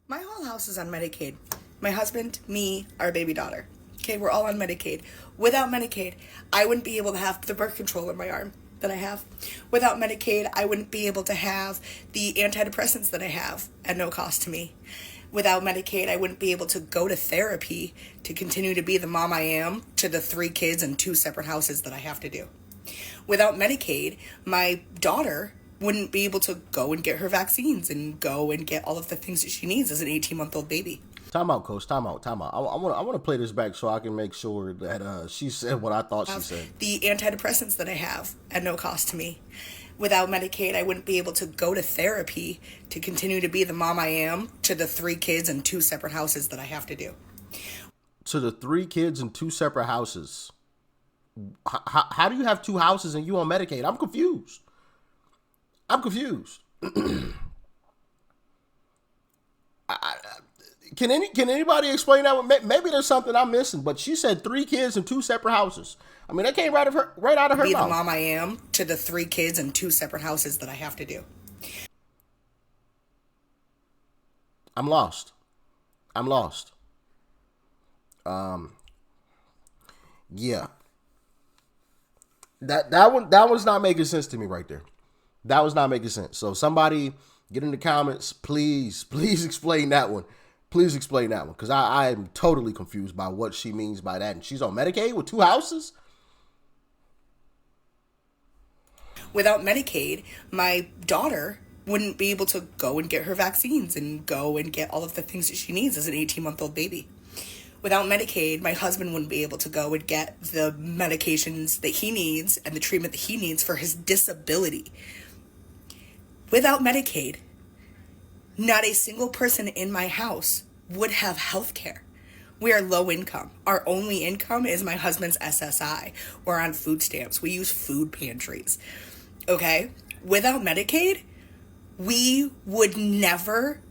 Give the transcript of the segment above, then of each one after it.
My whole house is on Medicaid. My husband, me, our baby daughter. Okay, we're all on Medicaid. Without Medicaid, I wouldn't be able to have the birth control in my arm that I have. Without Medicaid, I wouldn't be able to have the antidepressants that I have at no cost to me. Without Medicaid, I wouldn't be able to go to therapy to continue to be the mom I am to the 3 kids and 2 separate houses that I have to do. Without Medicaid, my daughter wouldn't be able to go and get her vaccines and go and get all of the things that she needs as an 18-month-old baby. Time out, coach. Time out. Time out. I want to play this back so I can make sure that she said what I thought she said. The antidepressants that I have at no cost to me. Without Medicaid, I wouldn't be able to go to therapy to continue to be the mom I am to the 3 kids and 2 separate houses that I have to do. To the 3 kids and 2 separate houses. How do you have 2 houses and you on Medicaid? I'm confused. Can anybody explain that one? Maybe there's something I'm missing, but she said 3 kids and 2 separate houses. I mean, that came right out of her Be mouth. the mom I am to the 3 kids and 2 separate houses that I have to do. I'm lost. Yeah. That one's not making sense to me right there. That was not making sense. So somebody get in the comments, please explain that one. Please explain that one, because I am totally confused by what she means by that. And she's on Medicaid with 2 houses? Without Medicaid, my daughter wouldn't be able to go and get her vaccines and go and get all of the things that she needs as an 18-month-old baby. Without Medicaid, my husband wouldn't be able to go and get the medications that he needs and the treatment that he needs for his disability. Without Medicaid, not a single person in my house would have health care. We are low income. Our only income is my husband's SSI. We're on food stamps. We use food pantries. Okay? Without Medicaid, we would never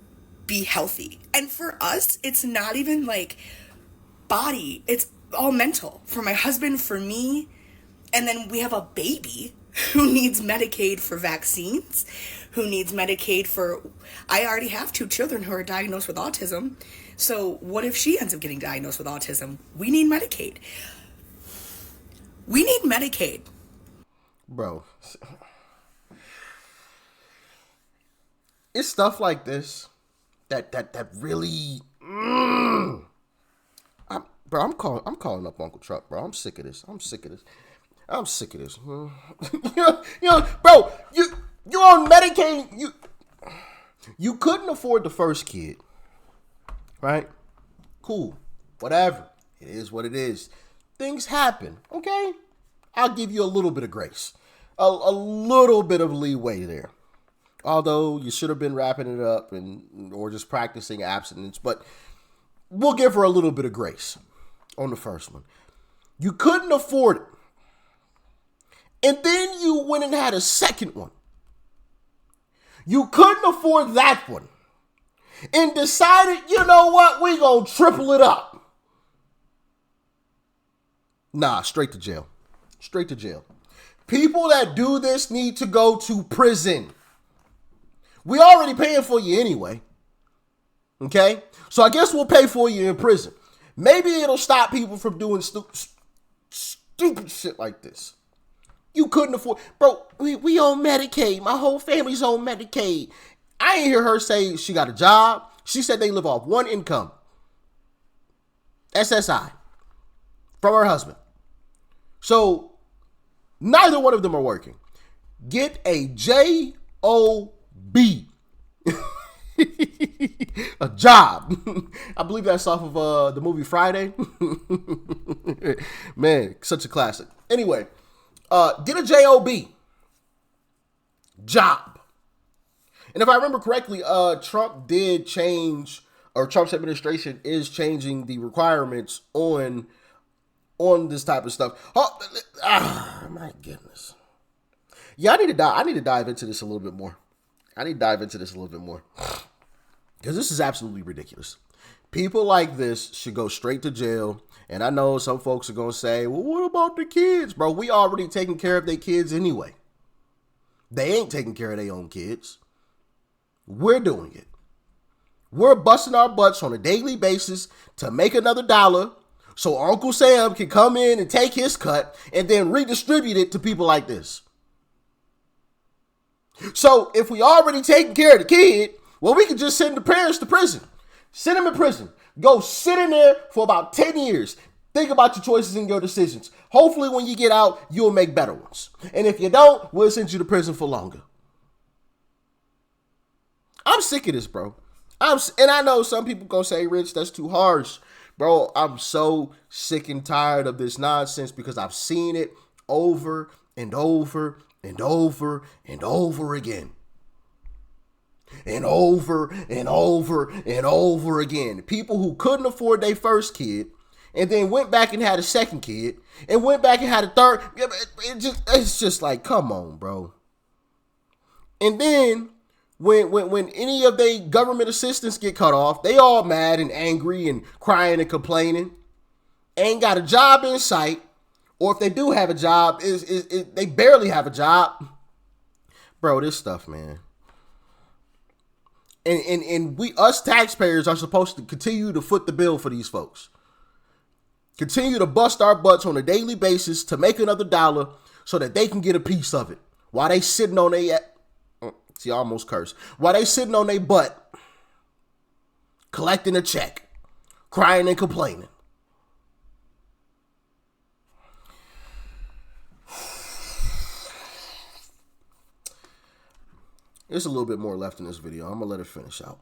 be healthy. And for us, it's not even like body. It's all mental. For my husband, for me, and then we have a baby who needs Medicaid for vaccines, who needs Medicaid for... I already have 2 children who are diagnosed with autism. So what if she ends up getting diagnosed with autism? We need Medicaid. We need Medicaid. Bro. It's stuff like this that really... I'm calling up Uncle Truck, bro. I'm sick of this. Bro, you're on Medicaid. You couldn't afford the first kid, right? Cool, whatever. It is what it is. Things happen, okay? I'll give you a little bit of grace, a little bit of leeway there. Although you should have been wrapping it up or just practicing abstinence, but we'll give her a little bit of grace on the first one. You couldn't afford it. And then you went and had a second one. You couldn't afford that one. And decided, you know what, we gonna triple it up. Nah, straight to jail. Straight to jail. People that do this need to go to prison. We already paying for you anyway. Okay? So I guess we'll pay for you in prison. Maybe it'll stop people from doing stupid shit like this. You couldn't afford... Bro, we on Medicaid. My whole family's on Medicaid. I ain't hear her say she got a job. She said they live off one income. SSI. From her husband. So, neither one of them are working. Get a J-O-B. A job. I believe that's off of the movie Friday. Man, such a classic. Anyway, get a J-O-B. Job. And if I remember correctly, Trump did change, or Trump's administration is changing the requirements on this type of stuff. Oh, my goodness. Yeah, I need to dive into this a little bit more. Because this is absolutely ridiculous. People like this should go straight to jail. And I know some folks are going to say, well, what about the kids? Bro, we already taking care of their kids anyway. They ain't taking care of their own kids. We're doing it. We're busting our butts on a daily basis to make another dollar so Uncle Sam can come in and take his cut and then redistribute it to people like this. So if we already taking care of the kid, well, we can just send the parents to prison. Send them in prison. Go sit in there for about 10 years. Think about your choices and your decisions. Hopefully when you get out, you'll make better ones. And if you don't, we'll send you to prison for longer. I'm sick of this, bro. And I know some people gonna say, Rich, that's too harsh. Bro, I'm so sick and tired of this nonsense because I've seen it over and over and over and over again. And over and over and over again. People who couldn't afford their first kid and then went back and had a second kid and went back and had a third. It's just like, come on, bro. And then when any of their government assistance get cut off, they all mad and angry and crying and complaining. Ain't got a job in sight. Or if they do have a job, they barely have a job. Bro, this stuff, man. And us taxpayers are supposed to continue to foot the bill for these folks. Continue to bust our butts on a daily basis to make another dollar so that they can get a piece of it. While they sitting on their, see, I almost cursed. While they sitting on their butt, collecting a check, crying and complaining. There's a little bit more left in this video. I'm going to let it finish out.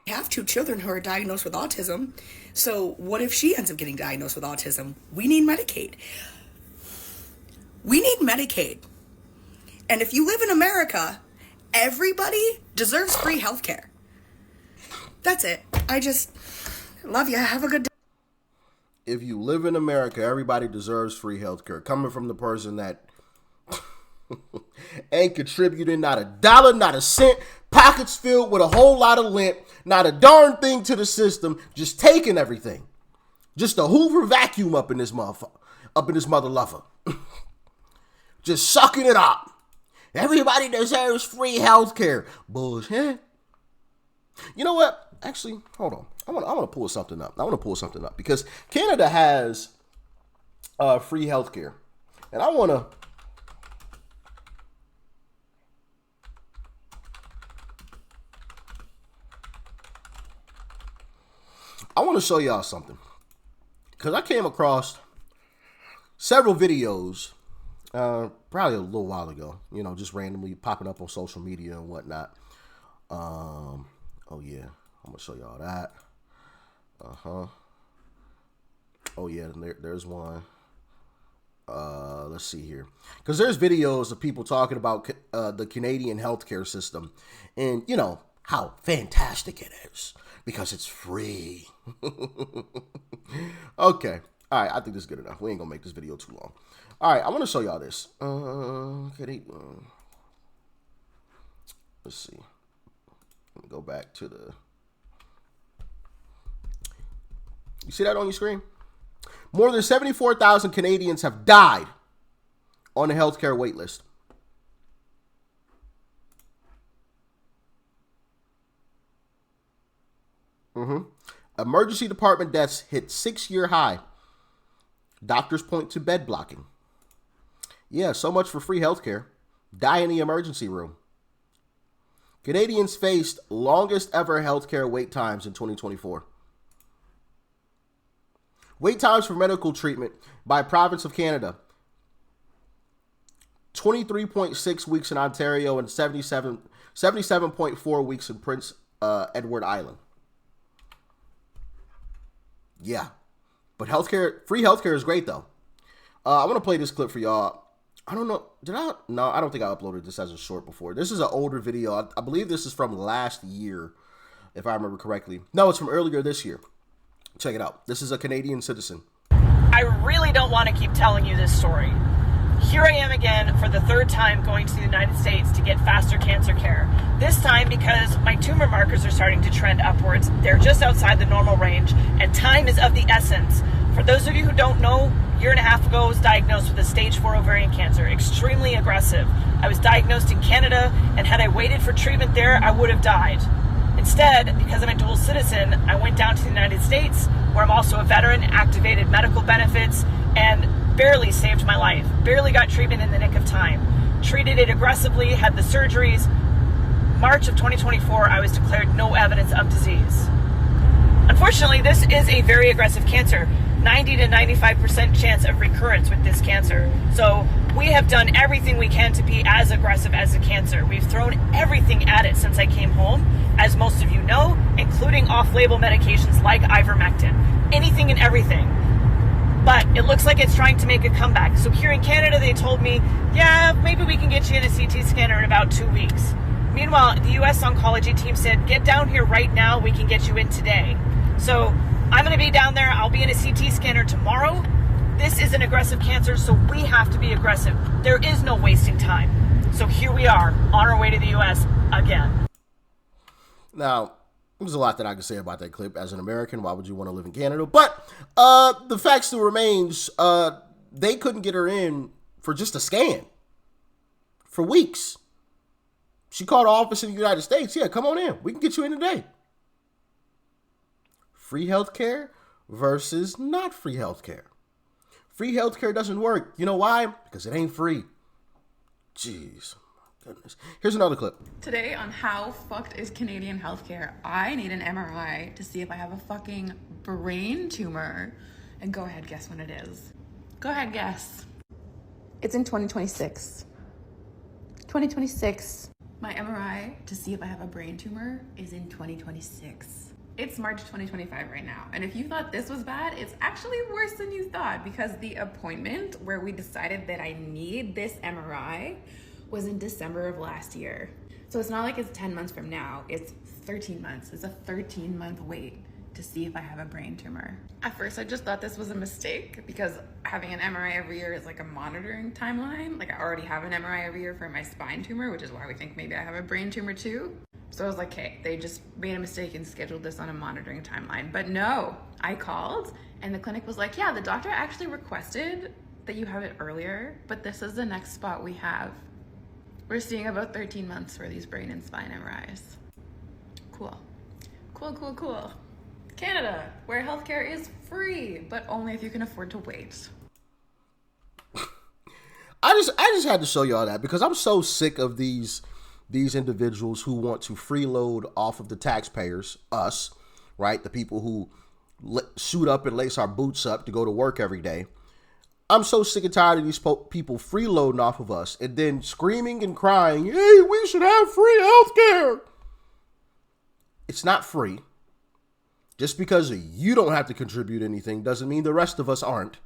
I have 2 children who are diagnosed with autism. So what if she ends up getting diagnosed with autism? We need Medicaid. We need Medicaid. And if you live in America, everybody deserves free healthcare. That's it. I just love you. Have a good day. If you live in America, everybody deserves free healthcare. Coming from the person that ain't contributing not a dollar, not a cent, pockets filled with a whole lot of lint, not a darn thing to the system, just taking everything. Just a Hoover vacuum up in this motherfucker, up in this mother lover. Just sucking it up. Everybody deserves free healthcare. Bullshit. You know what? Actually, hold on. I want to pull something up. Because Canada has free healthcare. And I want to show y'all something, because I came across several videos probably a little while ago, just randomly popping up on social media and whatnot. Oh yeah, I'm gonna show y'all that. Oh yeah, there's one. Let's see here, because there's videos of people talking about the Canadian healthcare system and how fantastic it is because it's free. Okay. All right. I think this is good enough. We ain't gonna make this video too long. All right. I want to show y'all this. Let's see. Let me go back to the. You see that on your screen? More than 74,000 Canadians have died on the healthcare wait list. Emergency department deaths hit 6-year high. Doctors point to bed blocking. Yeah, so much for free healthcare. Die in the emergency room. Canadians faced longest ever healthcare wait times in 2024. Wait times for medical treatment by province of Canada. 23.6 weeks in Ontario and 77.4 weeks in Prince Edward Island. Yeah, but free healthcare is great though. I want to play this clip for y'all. I don't know. No, I don't think I uploaded this as a short before. This is an older video. I believe this is from last year, if I remember correctly. No, it's from earlier this year. Check it out. This is a Canadian citizen. I really don't want to keep telling you this story. Here I am again for the 3rd time going to the United States to get faster cancer care. This time because my tumor markers are starting to trend upwards. They're just outside the normal range, and time is of the essence. For those of you who don't know, a year and a half ago I was diagnosed with a stage 4 ovarian cancer, extremely aggressive. I was diagnosed in Canada, and had I waited for treatment there, I would have died. Instead, because I'm a dual citizen, I went down to the United States, where I'm also a veteran, activated medical benefits, and barely saved my life. Barely got treatment in the nick of time. Treated it aggressively, had the surgeries. March of 2024, I was declared no evidence of disease. Unfortunately, this is a very aggressive cancer. 90 to 95% chance of recurrence with this cancer. So we have done everything we can to be as aggressive as the cancer. We've thrown everything at it since I came home, as most of you know, including off-label medications like ivermectin. Anything and everything. But it looks like it's trying to make a comeback. So here in Canada, they told me, yeah, maybe we can get you in a CT scanner in about 2 weeks. Meanwhile, the US oncology team said, get down here right now, we can get you in today. So I'm going to be down there. I'll be in a CT scanner tomorrow. This is an aggressive cancer, so we have to be aggressive. There is no wasting time. So here we are, on our way to the US again. Now, there's a lot that I can say about that clip. As an American, why would you want to live in Canada? But the fact still remains, they couldn't get her in for just a scan for weeks. She called the office in the United States. Yeah, come on in. We can get you in today. Free healthcare versus not free healthcare. Free healthcare doesn't work. You know why? Because it ain't free. Jeez. Goodness. Here's another clip. Today on How Fucked is Canadian Healthcare, I need an MRI to see if I have a fucking brain tumor. And go ahead, guess when it is. Go ahead, guess. It's in 2026. 2026. My MRI to see if I have a brain tumor is in 2026. It's March 2025 right now. And if you thought this was bad, it's actually worse than you thought, because the appointment where we decided that I need this MRI was in December of last year. So it's not like it's 10 months from now, it's 13 months. It's a 13-month wait to see if I have a brain tumor. At first, I just thought this was a mistake because having an MRI every year is like a monitoring timeline. Like I already have an MRI every year for my spine tumor, which is why we think maybe I have a brain tumor too. So I was like, okay, they just made a mistake and scheduled this on a monitoring timeline. But no, I called and the clinic was like, yeah, the doctor actually requested that you have it earlier, but this is the next spot we have. We're seeing about 13 months for these brain and spine MRIs. Cool. Cool, cool, cool. Canada, where healthcare is free, but only if you can afford to wait. I just had to show y'all that because I'm so sick of these individuals who want to freeload off of the taxpayers, us, right? The people who suit up and lace our boots up to go to work every day. I'm so sick and tired of these people freeloading off of us and then screaming and crying, hey, we should have free healthcare. It's not free. Just because you don't have to contribute anything doesn't mean the rest of us aren't.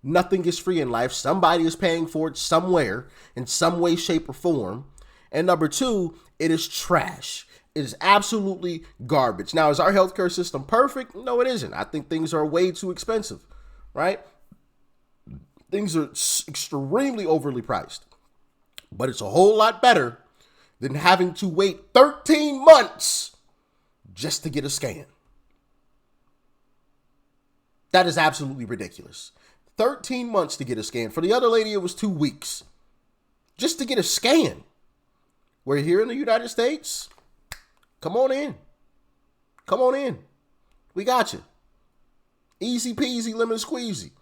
Nothing is free in life. Somebody is paying for it somewhere in some way, shape, or form. And number two, it is trash. It is absolutely garbage. Now, is our healthcare system perfect? No, it isn't. I think things are way too expensive, right? Things are extremely overly priced. But it's a whole lot better than having to wait 13 months just to get a scan. That is absolutely ridiculous. 13 months to get a scan. For the other lady, it was 2 weeks. Just to get a scan. We're here in the United States. Come on in. Come on in. We got you. Easy peasy, lemon squeezy.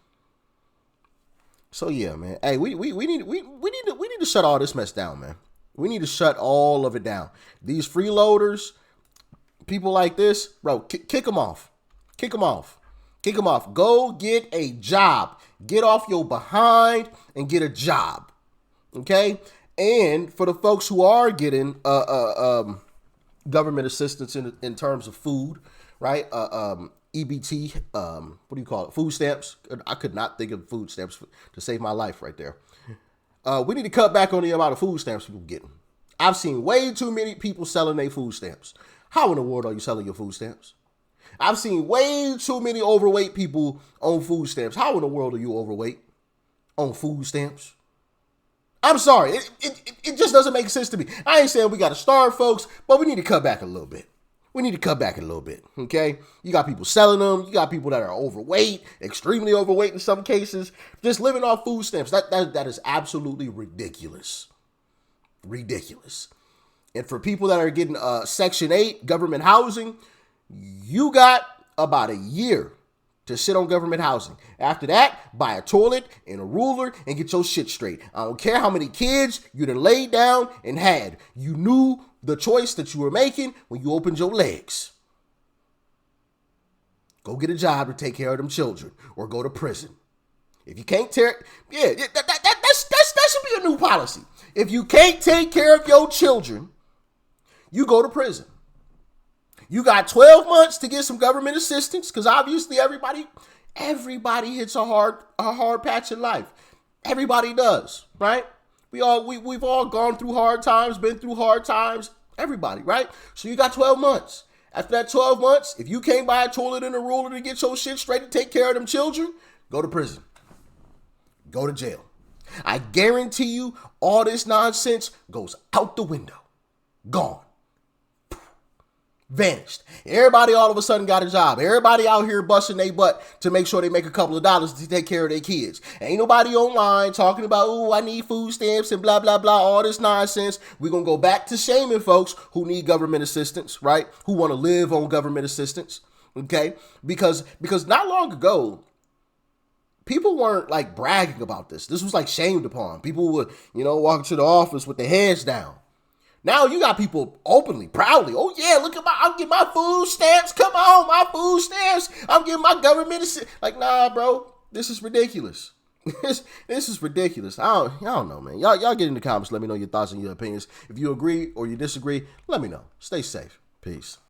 So yeah, man. Hey, we need to shut all this mess down, man. We need to shut all of it down. These freeloaders, people like this, bro, kick them off. Kick them off. Kick them off. Go get a job. Get off your behind and get a job. Okay? And for the folks who are getting government assistance in terms of food, right? EBT, what do you call it? Food stamps. I could not think of food stamps to save my life right there. We need to cut back on the amount of food stamps people getting. I've seen way too many people selling their food stamps. How in the world are you selling your food stamps? I've seen way too many overweight people on food stamps. How in the world are you overweight on food stamps? I'm sorry. It just doesn't make sense to me. I ain't saying we got to starve folks, but we need to cut back a little bit. We need to cut back a little bit, okay? You got people selling them. You got people that are overweight, extremely overweight in some cases, just living off food stamps. That is absolutely ridiculous. Ridiculous. And for people that are getting Section 8 government housing, you got about a year to sit on government housing. After that, buy a toilet and a ruler and get your shit straight. I don't care how many kids you done laid down and had. You knew the choice that you were making when you opened your legs. Go get a job to take care of them children or go to prison. If you can't that should be a new policy. If you can't take care of your children, you go to prison. You got 12 months to get some government assistance because obviously everybody hits a hard patch in life. Everybody does, right? We've all gone through hard times, been through hard times. Everybody, right? So you got 12 months. After that 12 months, if you can't buy a toilet and a ruler to get your shit straight to take care of them children, go to prison. Go to jail. I guarantee you all this nonsense goes out the window. Gone. Vanished. Everybody all of a sudden got a job. Everybody out here busting their butt to make sure they make a couple of dollars to take care of their kids. Ain't nobody online talking about, oh, I need food stamps and blah, blah, blah, all this nonsense. We're going to go back to shaming folks who need government assistance, right? Who want to live on government assistance, okay? Because not long ago, people weren't like bragging about this. This was like shamed upon. People would, walk to the office with their heads down. Now you got people openly, proudly. Oh yeah, look at I'm getting my food stamps. Come on, my food stamps. I'm getting my government assistance. Like, nah, bro, this is ridiculous. This is ridiculous. I don't know, man. Y'all get in the comments. Let me know your thoughts and your opinions. If you agree or you disagree, let me know. Stay safe. Peace.